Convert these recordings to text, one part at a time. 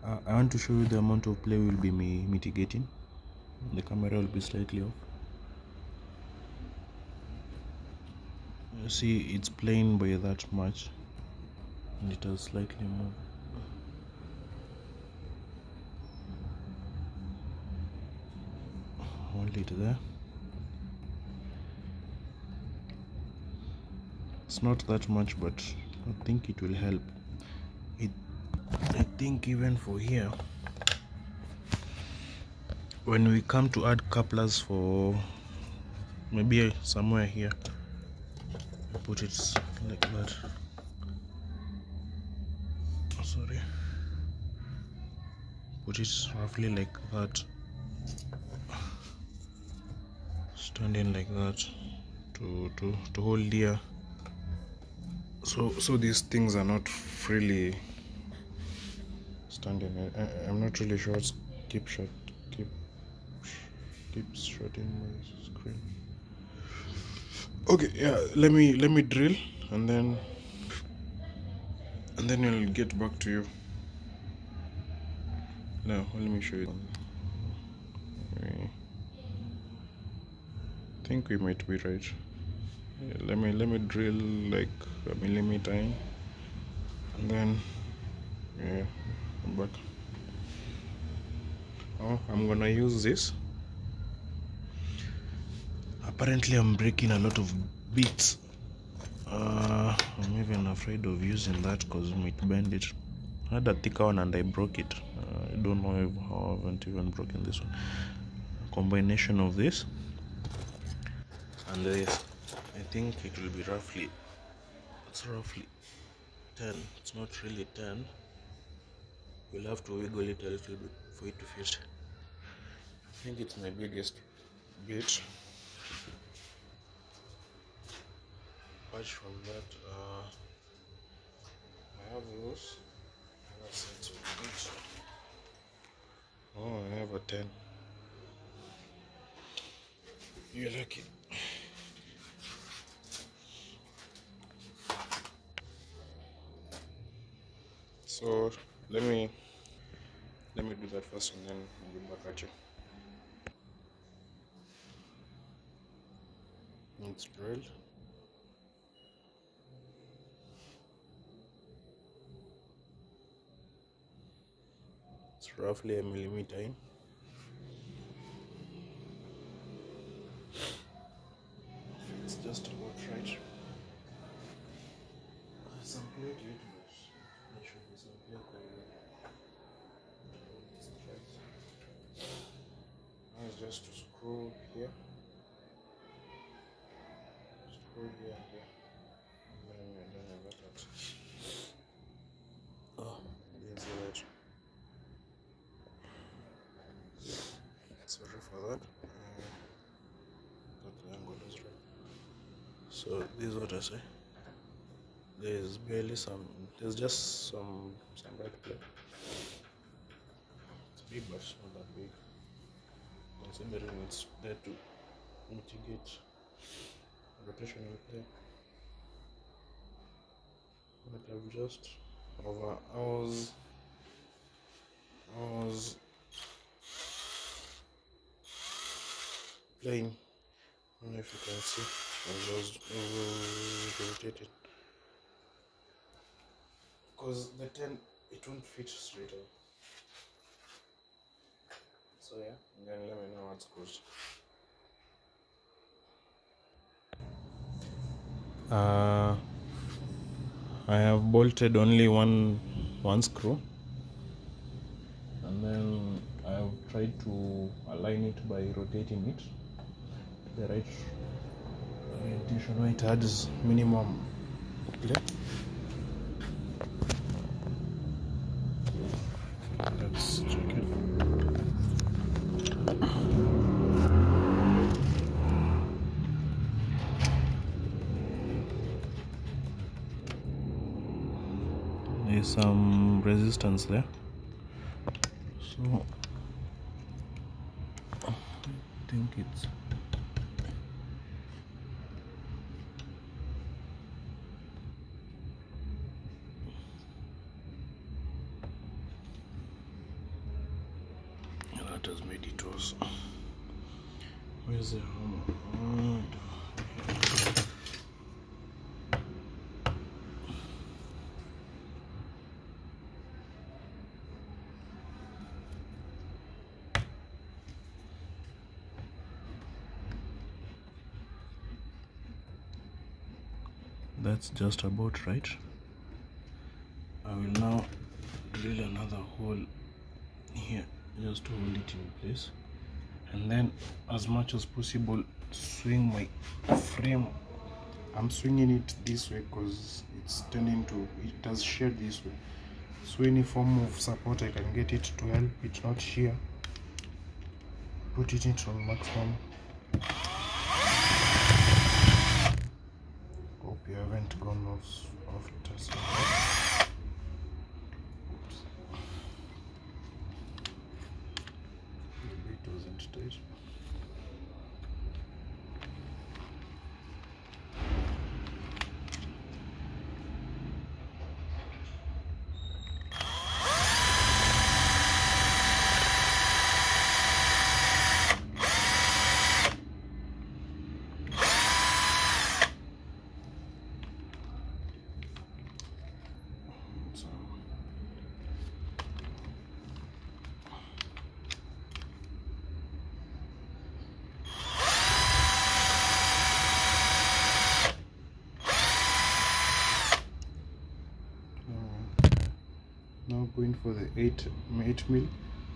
I want to show you the amount of play we'll be mitigating. The camera will be slightly off. You see, it's playing by that much, and it has slightly moved. Hold it there. It's not that much, but I think it will help. I think even for here, when we come to add couplers for maybe somewhere here, I put it like that. Sorry, put it roughly like that, standing like that to hold here, so these things are not freely standing. I'm not really sure. Keeps shutting my screen. Okay, yeah, let me drill and then I'll get back to you. Now let me show you. I think we might be right. Yeah, let me drill like a millimeter in, and then yeah, I'm back. Oh, I'm gonna use this. Apparently I'm breaking a lot of bits. I'm even afraid of using that because it might bend it. I had a thicker one and I broke it. I don't know how I haven't even broken this one. A combination of this and this, I think it will be roughly, it's roughly 10. It's not really 10. We'll have to wiggle it a little bit for it to fit. I think it's my biggest bit. Apart from that, I have those. Oh, I have a 10. You're lucky. So let me do that first and then I'll get back at you. It's drilled. It's roughly a millimeter in. It's just about right. Some play to it, but there should be some play going on. Now it's just to screw here. Screw here and here. And then I got that. Oh, didn't see that. Sorry for that. Got the angle is right. So this is what I say. There's barely some. There's just some right play. It's big, but it's not that big. Considering it's there to mitigate rotational play. But I've just over hours playing. I don't know if you can see. I was rotated because the 10 it won't fit straight up. So yeah, and then let me know what's good. I have bolted only one screw, and then I have tried to align it by rotating it the right orientation where it adds minimum play. Let's check it. There's some resistance there, so I think it's what has made it worse. Where's the hammer? That's just about right. I will now drill another hole here just to hold it in place, and then as much as possible swing my frame. I'm swinging it this way because it's tending to, it has sheared this way, so any form of support I can get it to help it not shear, put it into maximum. Hope you haven't gone off task. Oops. Maybe it wasn't tight. Now going for the 8 mil.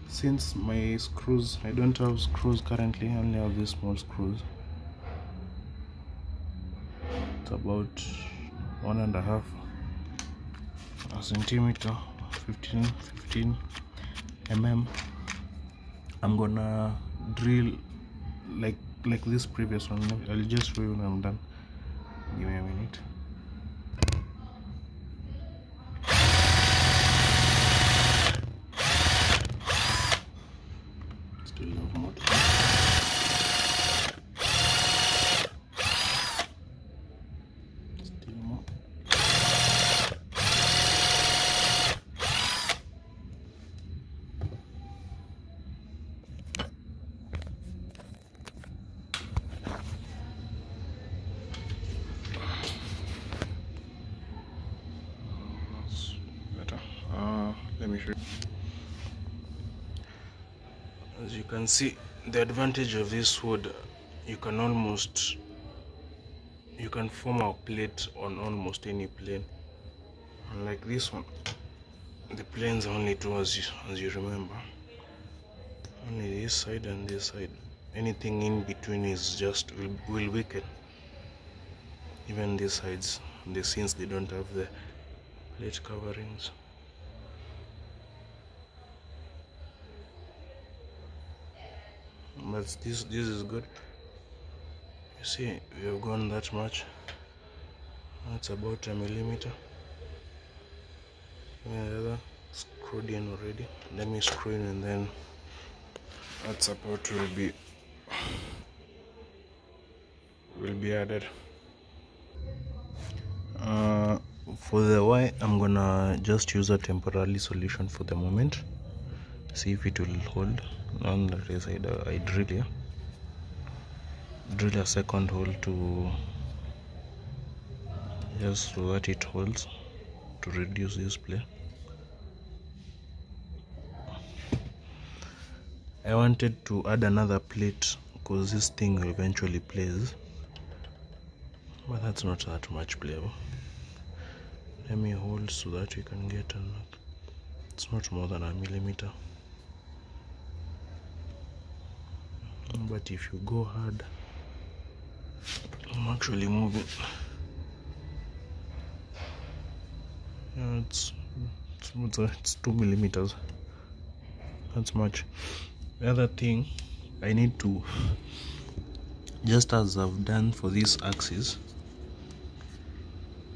Since my screws, I don't have screws currently, I only have these small screws. It's about 1.5 centimeter, 15 mm. I'm gonna drill like this previous one. I'll just show you when I'm done. Give me a minute. Still have more to do. Still more. That's better. Let me show you. As you can see, the advantage of this wood, you can form a plate on almost any plane. Unlike this one, the planes are only two, as you remember, only this side and this side. Anything in between is just will weaken. Even these sides, since they don't have the plate coverings. But this is good. You see, we have gone that much. That's about 1 millimeter. The other screwed in already. Let me screw in, and then that support will be added. For the Y, I'm gonna just use a temporary solution for the moment. See if it will hold. On the other side, I drill a second hole to just so that it holds, to reduce this play. I wanted to add another plate because this thing will eventually plays, but that's not that much play. Let me hold so that we can get it's not more than 1 millimeter. But if you go hard, I'm actually moving. Yeah, it's 2 millimeters. That's much. The other thing, I need to, just as I've done for this axis,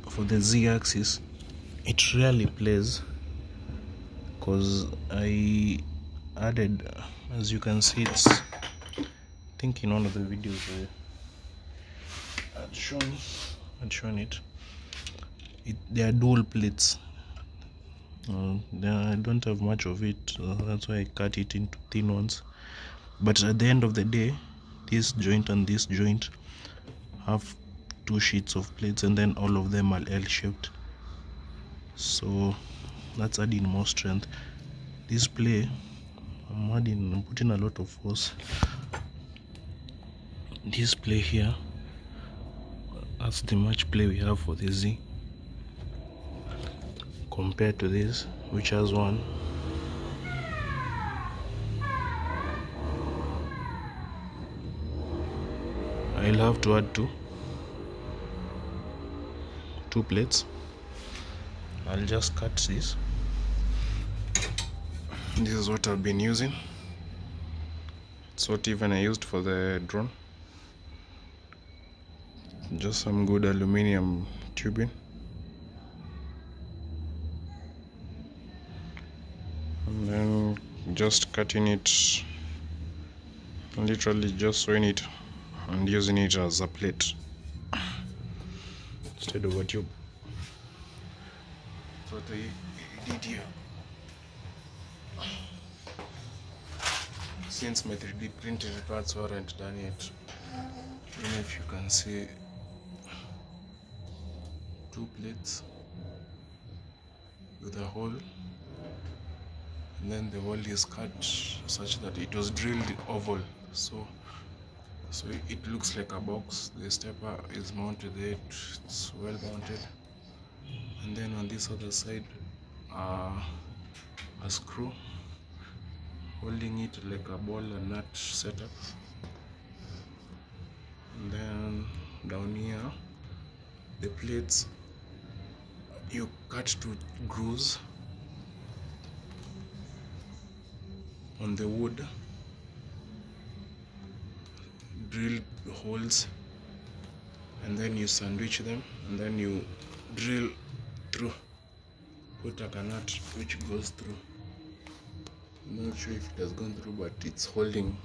for the Z axis, it really plays, because I added, as you can see, it's, I think in one of the videos I'd shown it. They are dual plates. Then I don't have much of it, that's why I cut it into thin ones. But at the end of the day, this joint and this joint have 2 sheets of plates, and then all of them are L-shaped, so that's adding more strength. This play, I'm putting a lot of force. This play here, that's the much play we have for the Z compared to this, which has one. I'll have to add two plates. I'll just cut this. This is what I've been using. It's what even I used for the drone. Just some good aluminum tubing. And then just cutting it, literally just sewing it and using it as a plate instead of a tube. That's what I did here. Since my 3D printed parts weren't done yet, I don't know if you can see 2 plates with a hole, and then the hole is cut such that it was drilled oval, so it looks like a box. The stepper is mounted there, it's well mounted, and then on this other side a screw holding it like a ball and nut setup. And then down here the plates you cut to grooves on the wood, drill holes, and then you sandwich them, and then you drill through, put a nut which goes through. I'm not sure if it has gone through, but it's holding.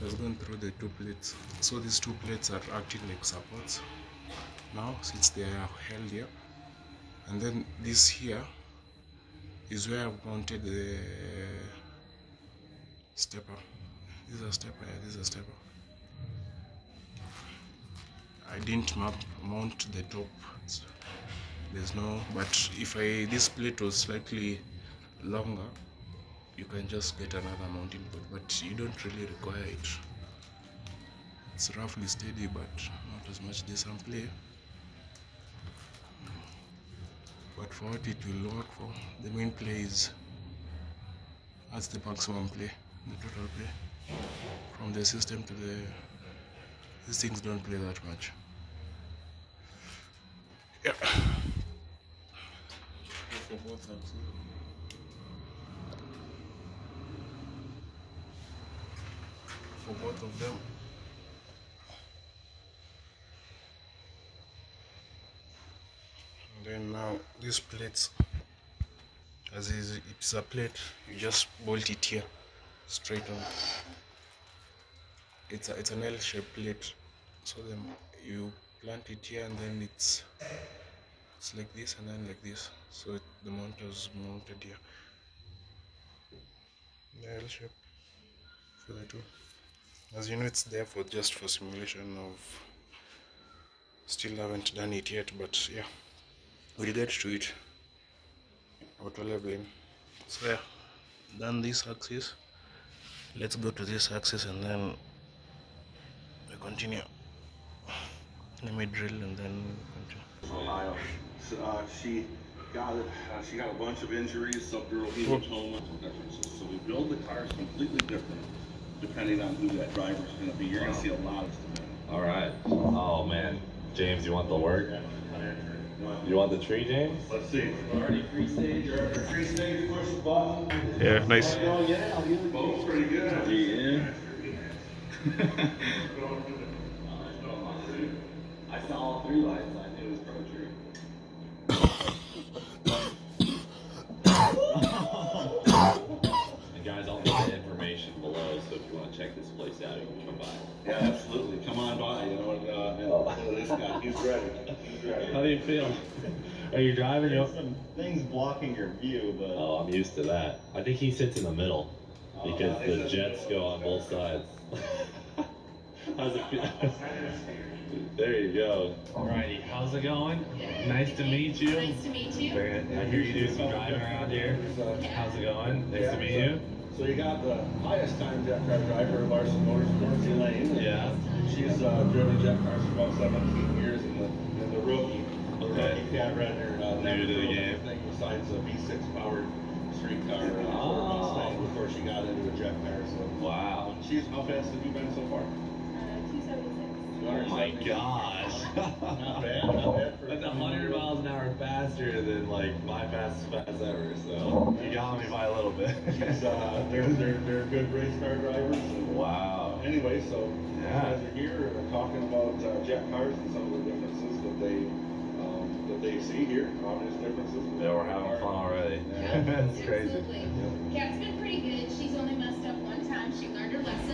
It has gone through the 2 plates. So these 2 plates are acting like supports now, since they are held here. And then this here is where I've mounted the stepper. This is a stepper, yeah, this is a stepper. I didn't mount the top. There's no, but if this plate was slightly longer, you can just get another mounting board, but you don't really require it. It's roughly steady, but not as much decent play. But for what it will work for, the main play is, that's the maximum play, the total play. From the system to these things don't play that much. Yeah. For both axes. For both of them. And then now these plates, as it's a plate, you just bolt it here straight on. It's an L-shaped plate, so then you plant it here, and then it's like this and then like this, so the mount is mounted here. The L shape for the 2. As you know, it's there for just for simulation of, still haven't done it yet, but yeah, we'll get to it, auto leveling. So yeah, done this axis, let's go to this axis and then we continue. Let me drill and then continue. Ohio. She got a bunch of injuries, subdural hematoma, differences. So we build the cars completely different depending on who that driver is going to be. You're going to see a lot of stability. All right. Oh man, James, you want the work? You want the tree, James? Let's see. We're already free-stage. You're already free-stage. Push the button. Yeah, nice. Both pretty good. Yeah. I saw all 3 lights. I knew it was pro tree. And guys, I'll put the information below, so if you want to check this place out, you can come by. Yeah, absolutely. Come on by. You know, this guy, he's ready. He's ready. How do you feel? Are you driving? There's some things blocking your view, but Oh, I'm used to that. I think he sits in the middle because Oh, the jets go on both sides. How's it feel? There you go. Alrighty, how's it going? Nice to meet you. Nice to meet you. I hear you do some driving around here. How's it going? Nice to meet you. So you got the highest time jet car driver, Larson Motorsports, Elaine. Yeah. She's driven jet cars for about 17 years in the rookie. Okay. Rookie cat runner. New to the game. Anything besides a V6 powered street car Oh. Mustang before she got into a jet car. So Wow. how fast have you been so far? 276. Oh my gosh. Not bad. Not bad for That's 100 miles an hour faster than like my fastest pass ever. So you got me by a little bit. She's, they're good race car drivers. And, Wow. Anyway, so Yeah. you guys are here talking about jet cars and some of the differences that they see here. Obvious differences. Yeah, we're having fun already. Yeah. That's crazy. Absolutely. Cat